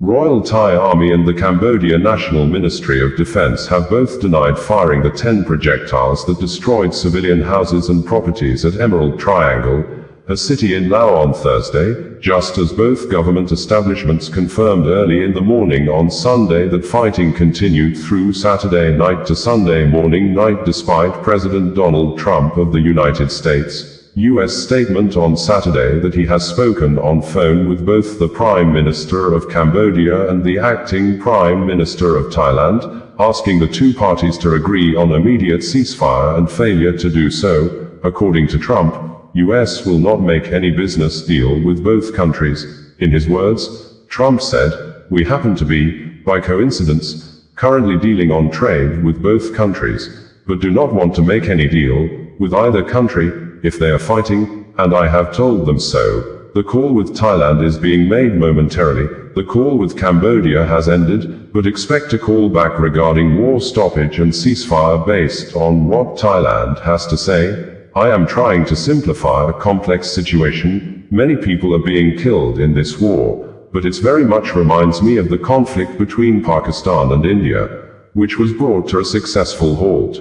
Royal Thai Army and the Cambodia National Ministry of Defense have both denied firing the 10 projectiles that destroyed civilian houses and properties at Emerald Triangle, a city in Laos on Thursday, just as both government establishments confirmed early in the morning on Sunday that fighting continued through Saturday night to Sunday morning night despite President Donald Trump of the United States' U.S. statement on Saturday that he has spoken on phone with both the Prime Minister of Cambodia and the acting Prime Minister of Thailand, asking the two parties to agree on immediate ceasefire and failure to do so. According to Trump, U.S. will not make any business deal with both countries. In his words, Trump said, "We happen to be, by coincidence, currently dealing on trade with both countries, but do not want to make any deal with either country if they are fighting, and I have told them so. The call with Thailand is being made momentarily. The call with Cambodia has ended, but expect a call back regarding war stoppage and ceasefire based on what Thailand has to say. I am trying to simplify a complex situation. Many people are being killed in this war, but it very much reminds me of the conflict between Pakistan and India, which was brought to a successful halt."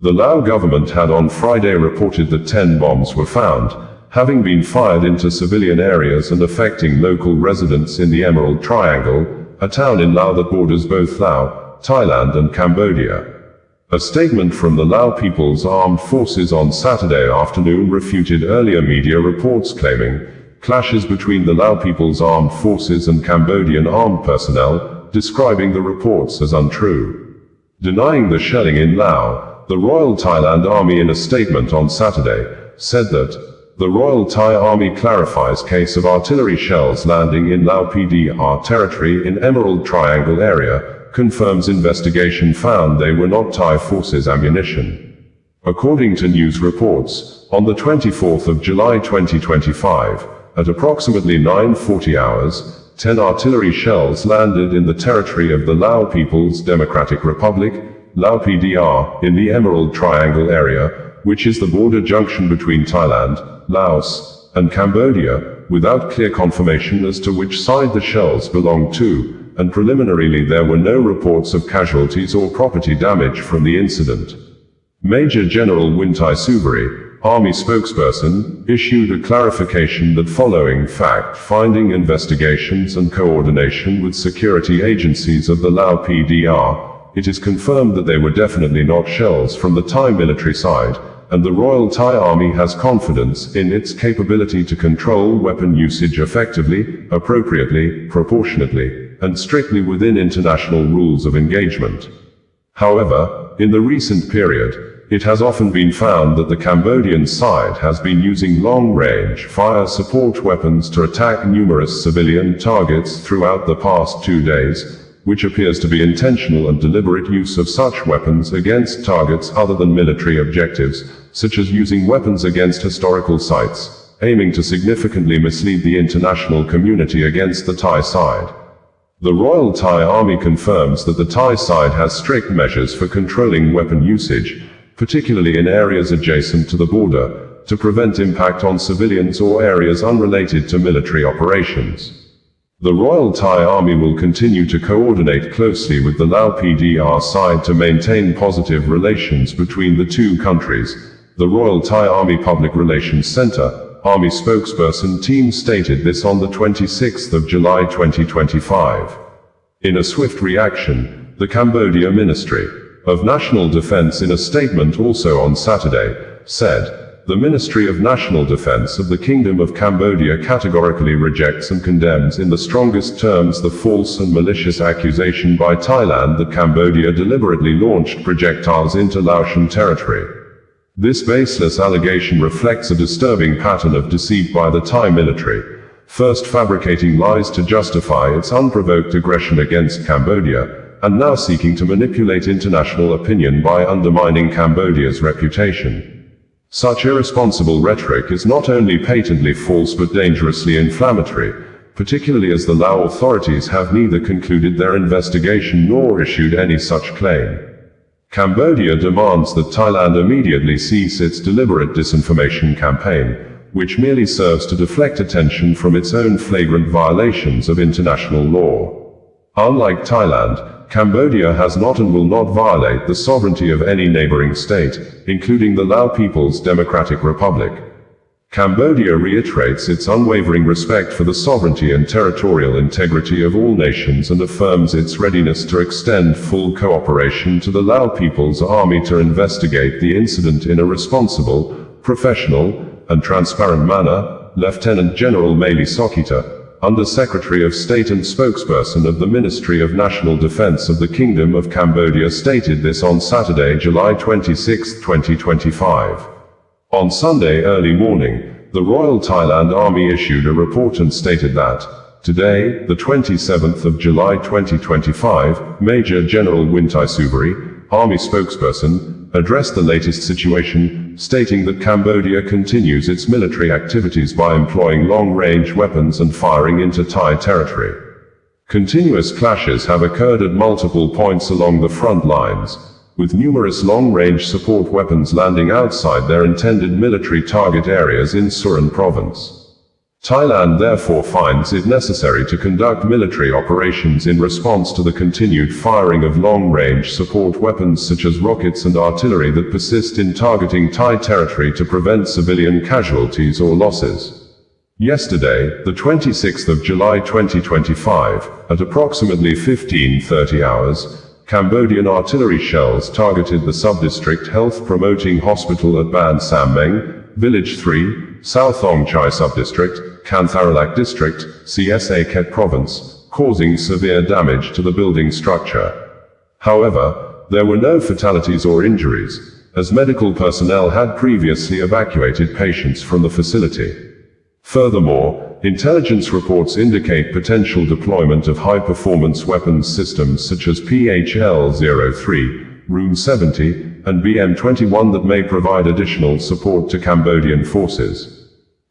The Lao government had on Friday reported that 10 bombs were found, having been fired into civilian areas and affecting local residents in the Emerald Triangle, a town in Laos that borders both Laos, Thailand and Cambodia. A statement from the Lao People's Armed Forces on Saturday afternoon refuted earlier media reports claiming clashes between the Lao People's Armed Forces and Cambodian armed personnel, describing the reports as untrue. Denying the shelling in Laos, the Royal Thailand Army in a statement on Saturday said that the Royal Thai Army clarifies case of artillery shells landing in Lao PDR territory in Emerald Triangle area, confirms investigation found they were not Thai forces ammunition. According to news reports, on the 24th of July 2025, at approximately 9:40 hours, 10 artillery shells landed in the territory of the Lao People's Democratic Republic, Lao PDR, in the Emerald Triangle area, which is the border junction between Thailand, Laos, and Cambodia, without clear confirmation as to which side the shells belonged to, and preliminarily there were no reports of casualties or property damage from the incident. Major General Wintai Subari, Army spokesperson, issued a clarification that following fact-finding investigations and coordination with security agencies of the Lao PDR, it is confirmed that they were definitely not shells from the Thai military side, and the Royal Thai Army has confidence in its capability to control weapon usage effectively, appropriately, proportionately, and strictly within international rules of engagement. However, in the recent period, it has often been found that the Cambodian side has been using long-range fire support weapons to attack numerous civilian targets throughout the past 2 days, which appears to be intentional and deliberate use of such weapons against targets other than military objectives, such as using weapons against historical sites, aiming to significantly mislead the international community against the Thai side. The Royal Thai Army confirms that the Thai side has strict measures for controlling weapon usage, particularly in areas adjacent to the border, to prevent impact on civilians or areas unrelated to military operations. The Royal Thai Army will continue to coordinate closely with the Lao PDR side to maintain positive relations between the two countries, the Royal Thai Army Public Relations Center, Army spokesperson team stated this on the 26th of July 2025. In a swift reaction, the Cambodia Ministry of National Defense in a statement also on Saturday, said, "The Ministry of National Defense of the Kingdom of Cambodia categorically rejects and condemns in the strongest terms the false and malicious accusation by Thailand that Cambodia deliberately launched projectiles into Laotian territory. This baseless allegation reflects a disturbing pattern of deceit by the Thai military, first fabricating lies to justify its unprovoked aggression against Cambodia, and now seeking to manipulate international opinion by undermining Cambodia's reputation. Such irresponsible rhetoric is not only patently false but dangerously inflammatory, particularly as the Lao authorities have neither concluded their investigation nor issued any such claim. Cambodia demands that Thailand immediately cease its deliberate disinformation campaign, which merely serves to deflect attention from its own flagrant violations of international law. Unlike Thailand, Cambodia has not and will not violate the sovereignty of any neighboring state, including the Lao People's Democratic Republic. Cambodia reiterates its unwavering respect for the sovereignty and territorial integrity of all nations and affirms its readiness to extend full cooperation to the Lao People's Army to investigate the incident in a responsible, professional, and transparent manner, Lieutenant General Meili Sokita, Under-Secretary of State and spokesperson of the Ministry of National Defense of the Kingdom of Cambodia, stated this on Saturday, July 26, 2025. On Sunday early morning, the Royal Thailand Army issued a report and stated that, today, the 27th of July 2025, Major General Wintai Suvari, Army spokesperson, addressed the latest situation, stating that Cambodia continues its military activities by employing long-range weapons and firing into Thai territory. Continuous clashes have occurred at multiple points along the front lines, with numerous long-range support weapons landing outside their intended military target areas in Surin province. Thailand therefore finds it necessary to conduct military operations in response to the continued firing of long-range support weapons such as rockets and artillery that persist in targeting Thai territory to prevent civilian casualties or losses. Yesterday, the 26th of July 2025, at approximately 15:30 hours, Cambodian artillery shells targeted the sub-district health promoting hospital at Ban Sam Meng, Village 3, South Ong Chai Subdistrict, Kantharalak District, CSA Ket Province, causing severe damage to the building structure. However, there were no fatalities or injuries, as medical personnel had previously evacuated patients from the facility. Furthermore, intelligence reports indicate potential deployment of high-performance weapons systems such as PHL-03, Room 70, and BM-21 that may provide additional support to Cambodian forces.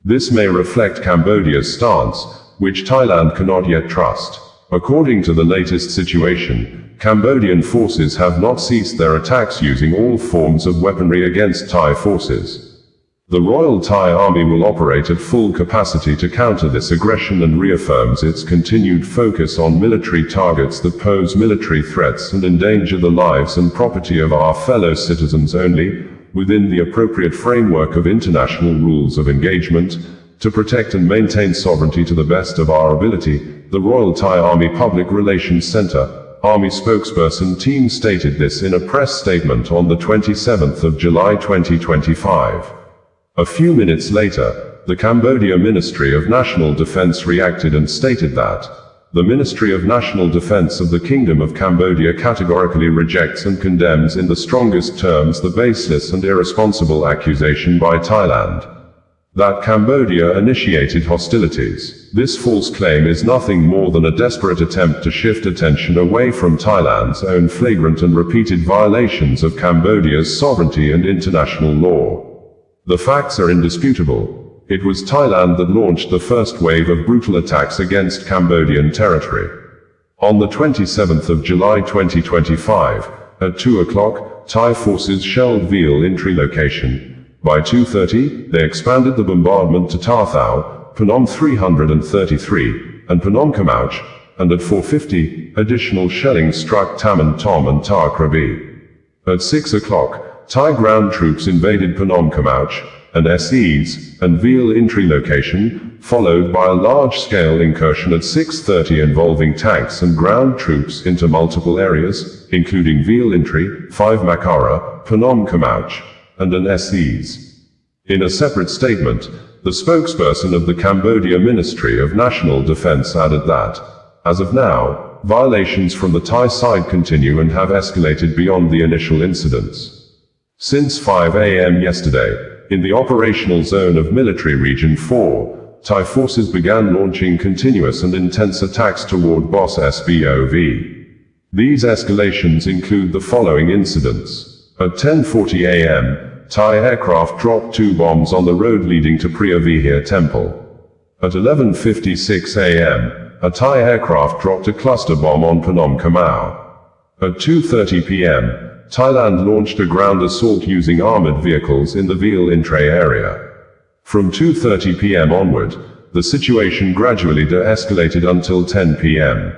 This may reflect Cambodia's stance, which Thailand cannot yet trust. According to the latest situation, Cambodian forces have not ceased their attacks using all forms of weaponry against Thai forces. The Royal Thai Army will operate at full capacity to counter this aggression and reaffirms its continued focus on military targets that pose military threats and endanger the lives and property of our fellow citizens only, within the appropriate framework of international rules of engagement, to protect and maintain sovereignty to the best of our ability, the Royal Thai Army Public Relations Center, Army spokesperson team stated this in a press statement on the 27th of July 2025. A few minutes later, the Cambodia Ministry of National Defense reacted and stated that, the Ministry of National Defense of the Kingdom of Cambodia categorically rejects and condemns in the strongest terms the baseless and irresponsible accusation by Thailand that Cambodia initiated hostilities. This false claim is nothing more than a desperate attempt to shift attention away from Thailand's own flagrant and repeated violations of Cambodia's sovereignty and international law. The facts are indisputable. It was Thailand that launched the first wave of brutal attacks against Cambodian territory. On the 27th of July 2025, at 2 o'clock, Thai forces shelled Veal Intri location. By 2:30, they expanded the bombardment to Tarthau, Phnom 333, and Phnom Kamauch, and at 4:50, additional shelling struck Taman Tom and Tar Krabi. At 6 o'clock, Thai ground troops invaded Phnom Kamauch, and SEs, and Veal Intri location, followed by a large-scale incursion at 6:30 involving tanks and ground troops into multiple areas, including Veal Intri, 5 Makara, Phnom Kamauch, and an SEs. In a separate statement, the spokesperson of the Cambodia Ministry of National Defense added that, as of now, violations from the Thai side continue and have escalated beyond the initial incidents. Since 5 a.m. yesterday, in the operational zone of Military Region 4, Thai forces began launching continuous and intense attacks toward Bos Sbov. These escalations include the following incidents. At 10:40 a.m., Thai aircraft dropped 2 bombs on the road leading to Priya Vihar Temple. At 11:56 a.m., a Thai aircraft dropped a cluster bomb on Phnom Kamau. At 2:30 p.m., Thailand launched a ground assault using armored vehicles in the Veal Intri area. From 2:30 p.m. onward, the situation gradually de-escalated until 10 p.m.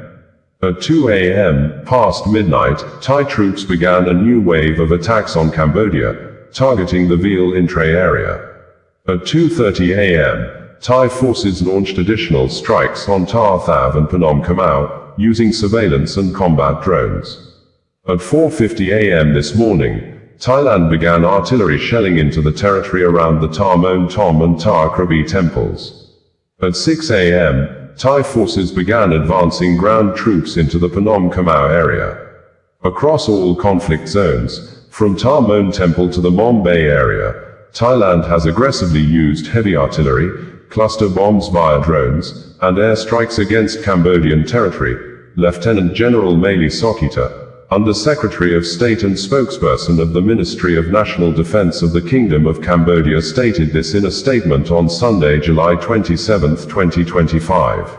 At 2 a.m., past midnight, Thai troops began a new wave of attacks on Cambodia, targeting the Veal Intre area. At 2:30 a.m., Thai forces launched additional strikes on Tar Thav and Phnom Khamau, using surveillance and combat drones. At 4:50 a.m. this morning, Thailand began artillery shelling into the territory around the Tar Mon Tom and Tar Krabi temples. At 6 a.m., Thai forces began advancing ground troops into the Phnom Khamau area. Across all conflict zones, from Tar Mon Temple to the Mom Bay area, Thailand has aggressively used heavy artillery, cluster bombs via drones, and airstrikes against Cambodian territory, Lieutenant General Maili Sokita, Under-Secretary of State and spokesperson of the Ministry of National Defense of the Kingdom of Cambodia, stated this in a statement on Sunday, July 27, 2025.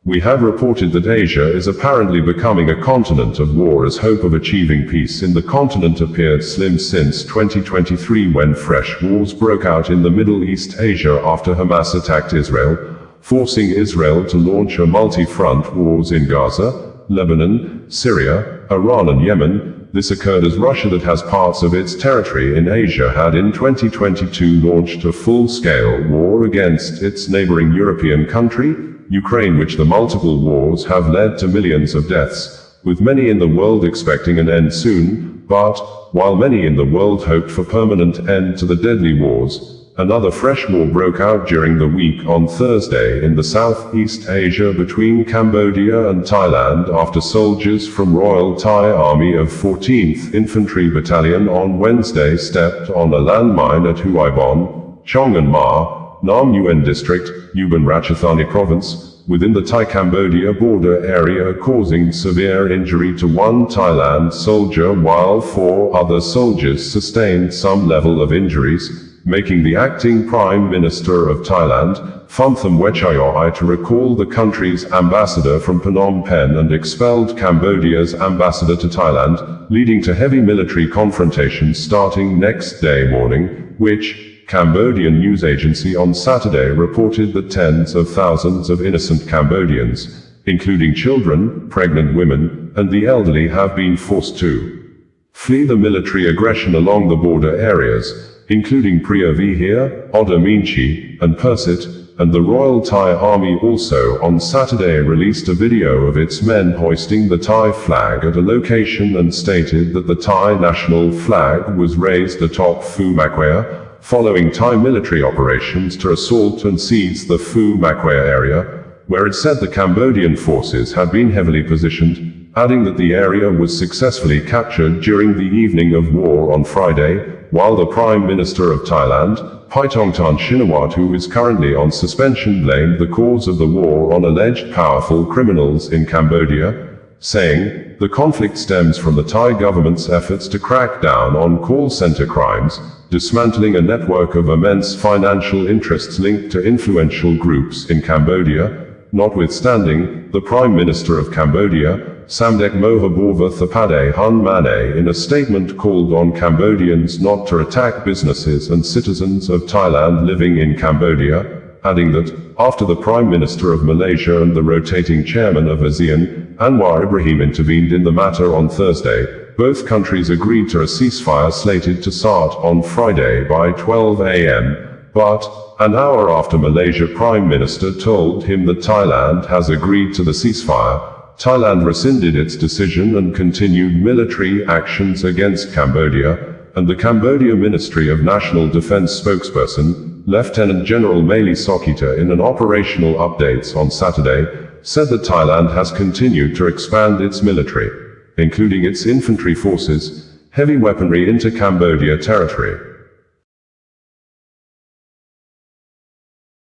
We have reported that Asia is apparently becoming a continent of war as hope of achieving peace in the continent appeared slim since 2023 when fresh wars broke out in the Middle East Asia after Hamas attacked Israel, forcing Israel to launch a multi-front wars in Gaza, Lebanon, Syria, Iran and Yemen. This occurred as Russia, that has parts of its territory in Asia, had in 2022 launched a full-scale war against its neighboring European country, Ukraine, which the multiple wars have led to millions of deaths, with many in the world expecting an end soon. But, while many in the world hoped for permanent end to the deadly wars, another fresh war broke out during the week on Thursday in the Southeast Asia between Cambodia and Thailand after soldiers from Royal Thai Army of 14th Infantry Battalion on Wednesday stepped on a landmine at Huai Bon, Chong An Ma, Nam Nguyen District, Ubon Ratchathani Province, within the Thai-Cambodia border area, causing severe injury to one Thailand soldier while 4 other soldiers sustained some level of injuries, making the acting Prime Minister of Thailand, Phumtham Wechayoi, to recall the country's ambassador from Phnom Penh and expelled Cambodia's ambassador to Thailand, leading to heavy military confrontations starting next day morning, which, Cambodian news agency on Saturday reported that tens of thousands of innocent Cambodians, including children, pregnant women, and the elderly, have been forced to flee the military aggression along the border areas, including Preah Vihear, Oddar Meanchey, and Persit, and the Royal Thai Army also on Saturday released a video of its men hoisting the Thai flag at a location and stated that the Thai national flag was raised atop Phu Makwea, following Thai military operations to assault and seize the Phu Makwea area, where it said the Cambodian forces had been heavily positioned, adding that the area was successfully captured during the evening of war on Friday, while the Prime Minister of Thailand, Paetongtarn Shinawatra, who is currently on suspension, blamed the cause of the war on alleged powerful criminals in Cambodia, saying, "The conflict stems from the Thai government's efforts to crack down on call center crimes, dismantling a network of immense financial interests linked to influential groups in Cambodia." Notwithstanding, the Prime Minister of Cambodia, Samdech Mohabova Thapade Hun Mane, in a statement called on Cambodians not to attack businesses and citizens of Thailand living in Cambodia, adding that, after the Prime Minister of Malaysia and the rotating chairman of ASEAN, Anwar Ibrahim, intervened in the matter on Thursday, both countries agreed to a ceasefire slated to start on Friday by 12 a.m., but, an hour after Malaysia Prime Minister told him that Thailand has agreed to the ceasefire, Thailand rescinded its decision and continued military actions against Cambodia, and the Cambodia Ministry of National Defense spokesperson, Lieutenant General Maili Sokita, in an operational updates on Saturday, said that Thailand has continued to expand its military, including its infantry forces, heavy weaponry into Cambodia territory.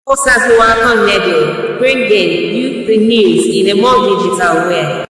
Osasua Network, bringing you the news in a more digital way.